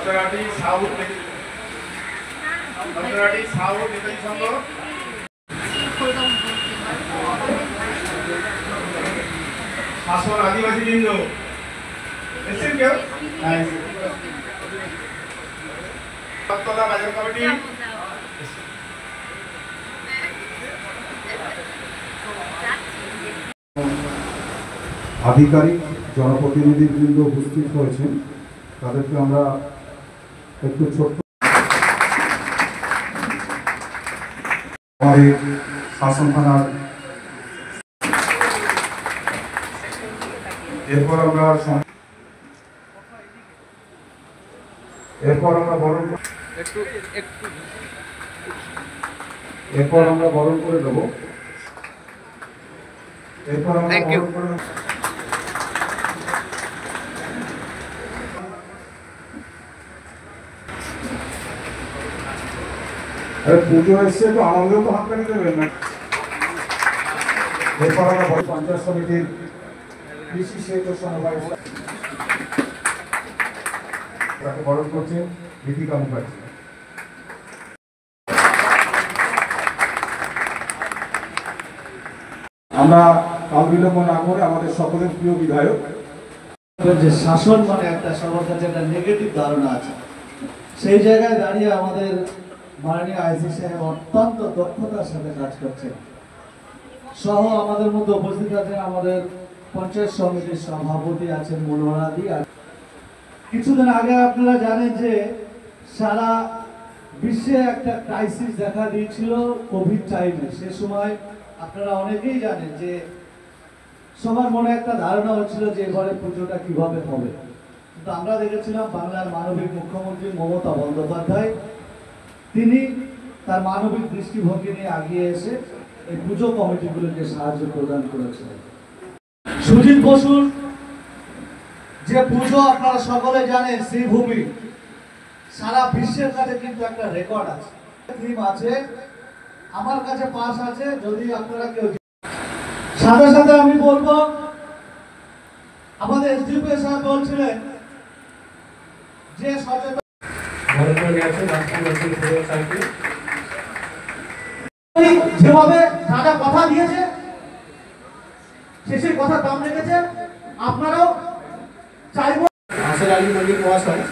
ভদ্রাটি south Netaji সংঘ, শাসন আদিবাসী বৃন্দ এসেছেন কেউ? বাজার কমিটি, আধিকারিক জনপ্রতিনিধিবৃন্দ উপস্থিত হয়েছেন, তাদেরকে আমরা একটু ছোট্ট আমাদের শাসন থানার, এরপর আমরা বরণ করে দেবো। পুজো এসছে তো আমাদেরও তো হাততালি দেবেন না। এরপর আমরা পঞ্চায়েত সমিতির কৃষি সেচ সমবায় তাকে বরণ করছেন দীপিকা মুখার্জি। আমরা কাল বিলম্ব না করে আমাদের সকলের প্রিয় বিধায়ক, যে শাসন মানে একটা সবার কাছে একটা নেগেটিভ ধারণা আছে, সেই জায়গায় দাঁড়িয়ে আমাদের মাননীয় আইসি সাহেব অত্যন্ত দক্ষতার সাথে কাজ করছেন। সহ আমাদের মধ্যে উপস্থিত আছেন আমাদের পঞ্চায়েত সমিতির সভাপতি আছেন মনোহরাদি। কিছুদিন আগে আপনারা জানেন যে সারা বিশ্বে একটা ক্রাইসিস দেখা দিয়েছিল কোভিড টাইমে। সে সময় আপনারা অনেকেই জানেন যে সবার মনে একটা ধারণা হচ্ছিল যে এবারে পুজোটা কিভাবে হবে, কিন্তু আমরা দেখেছিলাম বাংলার মানবিক মুখ্যমন্ত্রী মমতা বন্দ্যোপাধ্যায়, তিনি তার মানবিক দৃষ্টিভঙ্গি নিয়ে এগিয়ে এসে এই পুজো কমিটিগুলোকে সাহায্য প্রদান করেছিলেন। সুজিত বসুর যে পুজো আপনারা সকলে জানেন, শ্রীভূমি, সারা বিশ্বের কাছে কিন্তু একটা রেকর্ড আছে, থিম আছে, আমার কাছে পাস আছে। যদি আপনারা কেউ সাথে সাথে আমি বলবো, আমাদের এসডিপি সাহেব বলছিলেন যে সচেতন যেভাবে রাজা কথা দিয়েছে শেষের কথা দাম রেখেছে, আপনারাও চাইব। আসর আলী মল্লিক মহাশয়,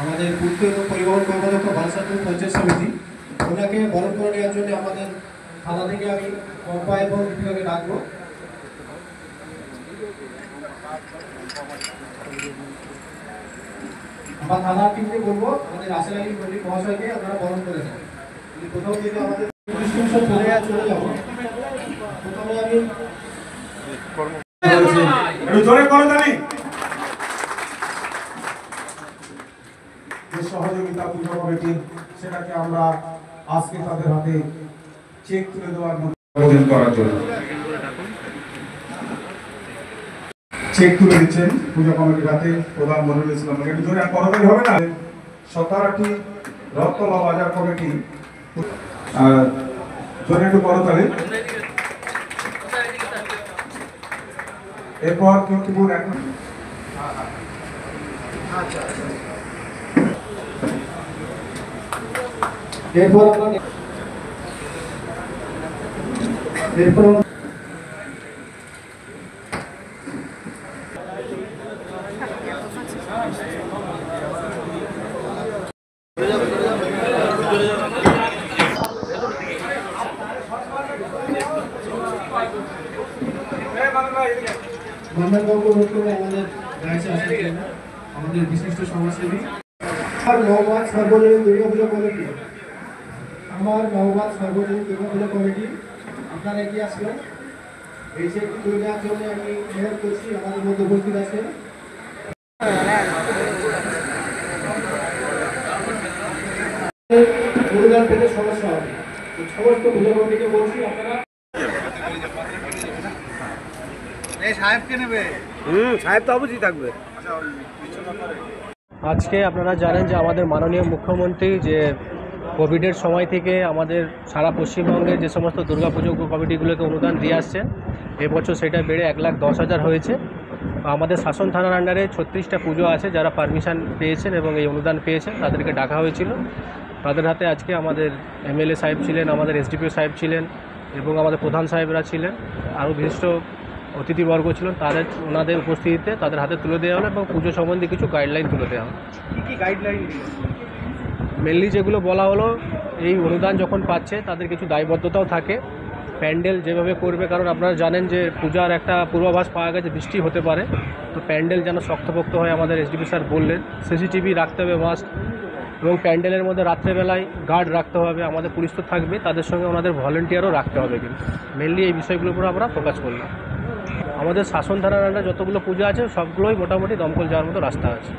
আমাদের পূর্ত এবং পরিবহন কর্মদক্ষ বালসাপুর পঞ্চায়েত সমিতি, ওনাকে বরণ করে নেওয়ার জন্য আমাদের থানা থেকে আমি কম্পা এবং দীপিকাকে ডাকবো। আমার থানার টিমকে বলবো আমাদের আসর আলী মল্লিক মহাশয়কে আপনারা বরণ করে দেন। কোথাও থেকে আমাদের চলে যাবো। প্রথমে আমি সহযোগিতা পুজো কমিটি, সেটাকে আমরা আজকে তাদের হাতে চেক তুলে দেওয়ার আবেদন করার জন্য চেক তুলে দিচ্ছেন পুজো কমিটির হাতে প্রধান মনিরুল ইসলাম। একটু জোরে করতালি হবে না? 17টি রথতলা বাজার কমিটি, জোরে একটু করতালি। এরপর কিন্তু এখন আমাদের বিশিষ্ট সমাজসেবী নওগাঁ সর্বজনীন দুর্গাপূজা কমিটি, আপনারা এগিয়ে আসবেন। এই যে তুলে দেওয়ার জন্য আমি মেহনত করছি, আমাদের মধ্যে উপস্থিত আছেন অনুদান পেতে সমস্যা হবে। সমস্ত পুজো কমিটিকে বলছি আপনারা সাহেবকে নেবে, সাহেব তো অবশ্যই থাকবে। আজকে আপনারা জানেন যে আমাদের মাননীয় মুখ্যমন্ত্রী যে কোভিডের সময় থেকে আমাদের সারা পশ্চিমবঙ্গে যে সমস্ত দুর্গাপুজো কমিটিগুলোকে অনুদান দিয়ে আসছেন, এবছর সেটা বেড়ে 1,10,000 হয়েছে। আমাদের শাসন থানার আন্ডারে 36টা পুজো আছে, যারা পারমিশন পেয়েছেন এবং এই অনুদান পেয়েছেন তাদেরকে ডাকা হয়েছিল। তাদের হাতে আজকে আমাদের এমএলএ সাহেব ছিলেন, আমাদের এসডিপিও সাহেব ছিলেন এবং আমাদের প্রধান সাহেবরা ছিলেন, আরও বিশিষ্ট অতিথিবর্গ ছিলেন। ওনাদের উপস্থিতিতে তাদের হাতে তুলে দেওয়া হলো এবং পুজো সম্বন্ধে কিছু গাইডলাইন তুলে দেওয়া হলো। কী কী গাইডলাইন? মেনলি যেগুলো বলা হলো, এই অনুদান যখন পাচ্ছে তাদের কিছু দায়বদ্ধতাও থাকে। প্যান্ডেল যেভাবে করবে, কারণ আপনারা জানেন যে পূজার একটা পূর্বাভাস পাওয়া গেছে বৃষ্টি হতে পারে, তো প্যান্ডেল যেন শক্তপোক্ত হয় আমাদের এসডিপি স্যার বললেন। সিসিটিভি রাখতে হবে মাস্ট, এবং প্যান্ডেলের মধ্যে রাত্রেবেলায় গার্ড রাখতে হবে। আমাদের পুলিশ তো থাকবে, তাদের সঙ্গে ওনাদের ভলেন্টিয়ারও রাখতে হবে। কিন্তু মেনলি এই বিষয়গুলোর উপর আমরা ফোকাস করলাম। আমাদের শাসন থানার আন্ডারে যতগুলো পূজা আছে সবগুলোই মোটামুটি দমকল যাওয়ার মতো রাস্তা আছে।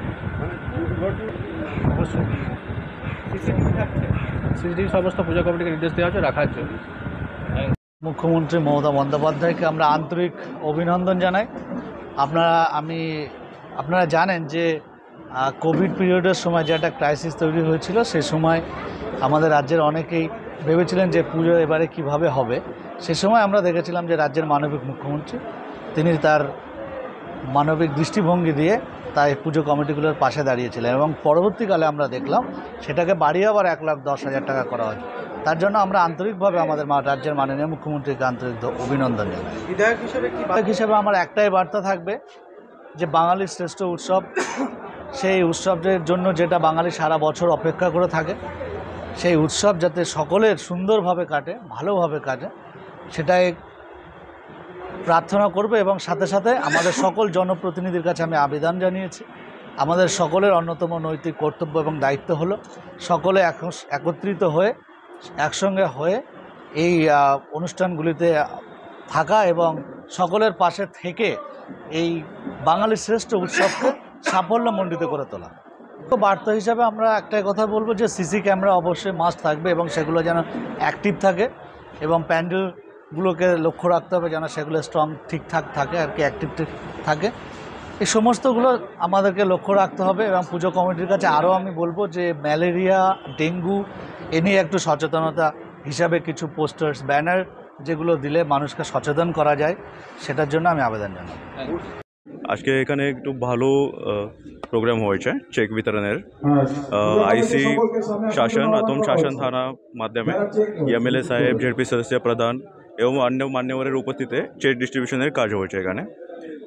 অবশ্যই সিসিটিভি সমস্ত পূজা কমিটিকে নির্দেশ দেওয়া হচ্ছে রাখার জন্য। মুখ্যমন্ত্রী মমতা বন্দ্যোপাধ্যায়কে আমরা আন্তরিক অভিনন্দন জানাই। আপনারা জানেন যে কোভিড পিরিয়ডের সময় যে একটা ক্রাইসিস তৈরি হয়েছিল, সেই সময় আমাদের রাজ্যের অনেকেই ভেবেছিলেন যে পুজো এবারে কিভাবে হবে। সে সময় আমরা দেখেছিলাম যে রাজ্যের মানবিক মুখ্যমন্ত্রী তিনি তার মানবিক দৃষ্টিভঙ্গি দিয়ে তাই পুজো কমিটিগুলোর পাশে দাঁড়িয়েছিলেন, এবং পরবর্তীকালে আমরা দেখলাম সেটাকে বাড়িয়ে আবার 1,10,000 টাকা করা হয়। তার জন্য আমরা আন্তরিকভাবে আমাদের রাজ্যের মাননীয় মুখ্যমন্ত্রীকে আন্তরিক অভিনন্দন জানাই। বিধায়ক হিসেবে আমার একটাই বার্তা থাকবে যে বাঙালির শ্রেষ্ঠ উৎসব, সেই উৎসবের জন্য যেটা বাঙালি সারা বছর অপেক্ষা করে থাকে, সেই উৎসব যাতে সকলের সুন্দরভাবে কাটে, ভালোভাবে কাটে, সেটাই প্রার্থনা করবে। এবং সাথে সাথে আমাদের সকল জনপ্রতিনিধির কাছে আমি আবেদন জানিয়েছি, আমাদের সকলের অন্যতম নৈতিক কর্তব্য এবং দায়িত্ব হলো সকলে একত্রিত হয়ে একসঙ্গে হয়ে এই অনুষ্ঠানগুলিতে থাকা এবং সকলের পাশে থেকে এই বাঙালির শ্রেষ্ঠ উৎসবকে সাফল্যমণ্ডিত করে তোলা। তো বার্তা হিসাবে আমরা একটাই কথা বলবো যে সিসি ক্যামেরা অবশ্যই মাস্ট থাকবে এবং সেগুলো যেন অ্যাক্টিভ থাকে, এবং প্যান্ডেলগুলোকে লক্ষ্য রাখতে হবে যেন সেগুলো স্ট্রং ঠিকঠাক থাকে আর কি, অ্যাক্টিভ থাকে। এই সমস্তগুলো আমাদেরকে লক্ষ্য রাখতে হবে। এবং পুজো কমিটির কাছে আরও আমি বলবো যে ম্যালেরিয়া, ডেঙ্গু এ নিয়ে একটু সচেতনতা হিসাবে কিছু পোস্টার্স, ব্যানার যেগুলো দিলে মানুষকে সচেতন করা যায়, সেটার জন্য আমি আবেদন জানাই। আজকে এখানে একটু ভালো প্রোগ্রাম হয়েছে চেক বিতরণের। আইসি শাসন আতম শাসন থানা মাধ্যমে এমএলএ সাহেব, জেডপি সদস্য প্রধান এবং অন্য মান্যবরের উপস্থিতিতে চেক ডিস্ট্রিবিউশনের কাজ হয়েছে। এখানে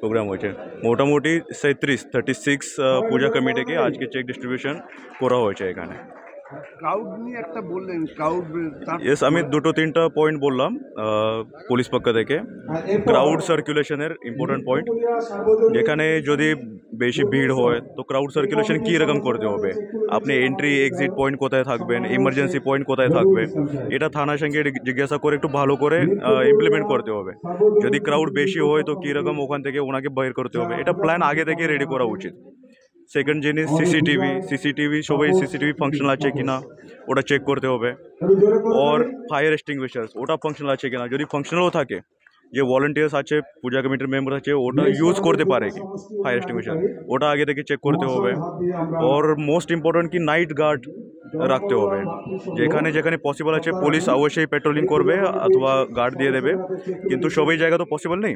প্রোগ্রাম হয়েছে মোটামুটি 36 পূজা কমিটিকে আজকে চেক ডিস্ট্রিবিউশন করা হয়েছে এখানে। ক্রাউড নিয়ে একটা বললেন, ক্রাউড ইয়েস, আমি 2-3টা পয়েন্ট বললাম পুলিশ পক্ষ থেকে। ক্রাউড সার্কুলেশনের ইম্পর্টেন্ট পয়েন্ট, যেখানে যদি বেশি ভিড় হয় তো ক্রাউড সার্কুলেশন কী রকম করতে হবে, আপনি এন্ট্রি এক্সিট পয়েন্ট কোথায় থাকবেন, ইমার্জেন্সি পয়েন্ট কোথায় থাকবে, এটা থানার সঙ্গে জিজ্ঞাসা করে একটু ভালো করে ইমপ্লিমেন্ট করতে হবে। যদি ক্রাউড বেশি হয় তো কীরকম ওখান থেকে ওনাকে বের করতে হবে, এটা প্ল্যান আগে থেকে রেডি করা উচিত। সেকেন্ড জিনিস সিসিটিভি সবাই সিসিটিভি ফাংশন আছে কিনা ওটা চেক করতে হবে। और ফায়ার এক্সটিংগুইশার্স ওটা ফাংশনাল আছে কিনা, যদি ফাংশনালও থাকে যে ভলেন্টিয়ার্স আছে, পূজা কমিটির মেম্বার আছে, ওটা ইউজ করতে পারে কি ফায়ার এক্সটিংগুইশার, ওটা আগে থেকে চেক করতে হবে। और মোস্ট ইম্পর্টেন্ট কি নাইট গার্ড রাখতে হবে, যেখানে যেখানে পসিবল আছে পুলিশ অবশ্যই পেট্রোলিং করবে অথবা গার্ড দিয়ে দেবে, কিন্তু সবই জায়গা তো পসিবল নেই।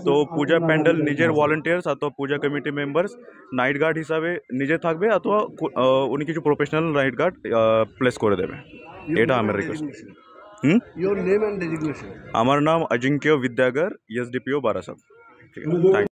তো পূজা প্যান্ডেল নিজের ভলেন্টিয়ার্স অথবা পূজা কমিটি মেম্বার্স নাইট গার্ড হিসাবে নিজে থাকবে, অথবা উনি কিছু প্রফেশনাল নাইট গার্ড প্লেস করে দেবে। এটা আমার request. Your name and designation? আমার নাম অজিঙ্ক্য বিদ্যাগর, এসডিপিও বারাসাত। ঠিক আছে, থ্যাংক ইউ।